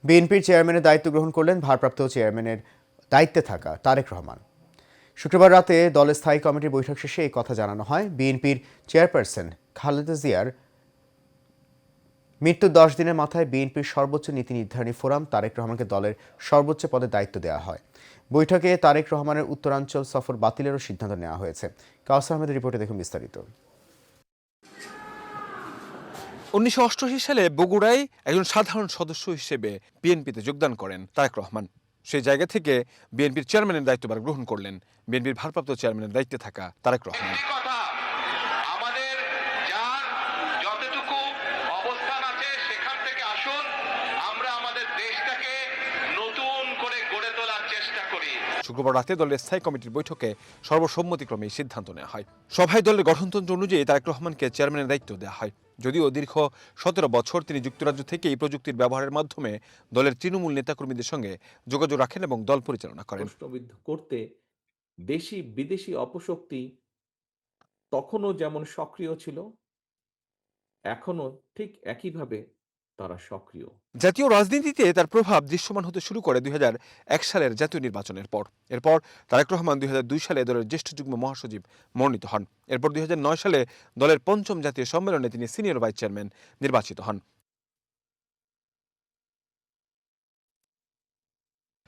বিএনপির চেয়ারম্যানের দায়িত্ব গ্রহণ করলেন ভারপ্রাপ্ত চেয়ারম্যানের দায়িত্বে থাকা তারেক রহমান। শুক্রবার রাতে দলের স্থায়ী কমিটির বৈঠক শেষে এই কথা জানানো হয়। বিএনপির চেয়ারপারসন খালেদা জিয়ার মৃত্যুর 10 দিনের মাথায় বিএনপির সর্বোচ্চ নীতি নির্ধারণী ফোরাম তারেক রহমানকে দলের সর্বোচ্চ পদে দায়িত্ব দেওয়া হয়। বৈঠকে তারেক রহমানের উত্তরাঞ্চল সফর বাতিলেরও সিদ্ধান্ত নেওয়া হয়েছে। কাউসার আহমেদের রিপোর্টে দেখুন বিস্তারিত। 1988 সালে বগুড়ায় একজন সাধারণ সদস্য হিসেবে বিএনপিতে যোগদান করেন তারেক রহমান। সেই জায়গা থেকে বিএনপির চেয়ারম্যানের দায়িত্বভার গ্রহণ করলেন বিএনপির ভারপ্রাপ্ত চেয়ারম্যানের দায়িত্বে থাকা তারেক রহমান। আমাদের যার যতটুকু অবস্থান আছে সেখান থেকে আসুন, আমরা আমাদের দেশটাকে নতুন করে গড়ে তোলার চেষ্টা করি। শুক্রবার রাতে দলের স্থায়ী কমিটির বৈঠকে সর্বসম্মতিক্রমে সিদ্ধান্ত নেওয়া হয়। সভায় দলের গঠনতন্ত্র অনুযায়ী তারেক রহমানকে চেয়ারম্যানের দায়িত্ব দেওয়া হয়। যদিও দীর্ঘ 17 বছর তিনি যুক্তরাজ্য থেকে এই প্রযুক্তির ব্যবহারের মাধ্যমে দলের তৃণমূল নেতাকর্মীদের সঙ্গে যোগাযোগ রাখেন এবং দল পরিচালনা করেন। প্রশ্নবিদ্ধ করতে দেশি বিদেশি অপশক্তি তখনও যেমন সক্রিয় ছিল, এখনো ঠিক একইভাবে তারা সক্রিয়। জাতীয় রাজনীতিতে তার প্রভাব দৃশ্যমান হতে শুরু করে 2001 সালের জাতীয় নির্বাচনের পর। এরপর তারেক রহমান 2002 সালে দলের জ্যেষ্ঠ যুগ্ম মহাসচিব মনোনীত হন। এরপর 2009 সালে দলের 5ম জাতীয় সম্মেলনে তিনি সিনিয়র ভাইস চেয়ারম্যান নির্বাচিত হন।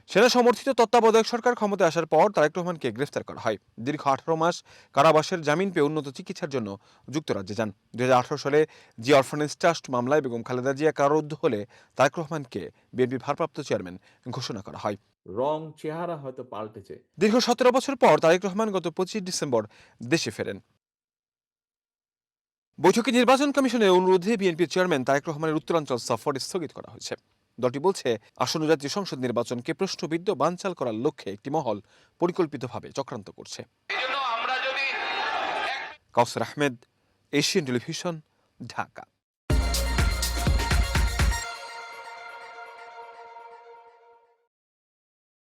সেনা সমর্থিত তত্ত্বাবধায়ক সরকার ক্ষমতায় আসার পর তারেক রহমানকে গ্রেফতার করা হয়। দীর্ঘ 18 মাস কারাবাসের জামিন পেয়ে উন্নত চিকিৎসার জন্য যুক্তরাজ্যে যান। 2018 সালে জিয়া অরফানেজ ট্রাস্ট মামলায় বেগম খালেদা জিয়া কারারুদ্ধ হলে তারেক রহমানকে বিএনপির ভারপ্রাপ্ত চেয়ারম্যান ঘোষণা করা হয়। রং চেহারা হয়তো পাল্টেছে। দীর্ঘ 17 বছর পর তারেক রহমান গত 25 ডিসেম্বর দেশে ফেরেন। বৈঠকে নির্বাচন কমিশনের অনুরোধে বিএনপির চেয়ারম্যান তারেক রহমানের উত্তরাঞ্চল সফর স্থগিত করা হয়েছে। দলটি বলছে, আসন্ন জাতীয় সংসদ নির্বাচনকে প্রশ্নবিদ্ধ বানচাল করার লক্ষ্যে একটি মহল পরিকল্পিতভাবে চক্রান্ত করছে। কাউসার আহমেদ, এশিয়ান টেলিভিশন, ঢাকা।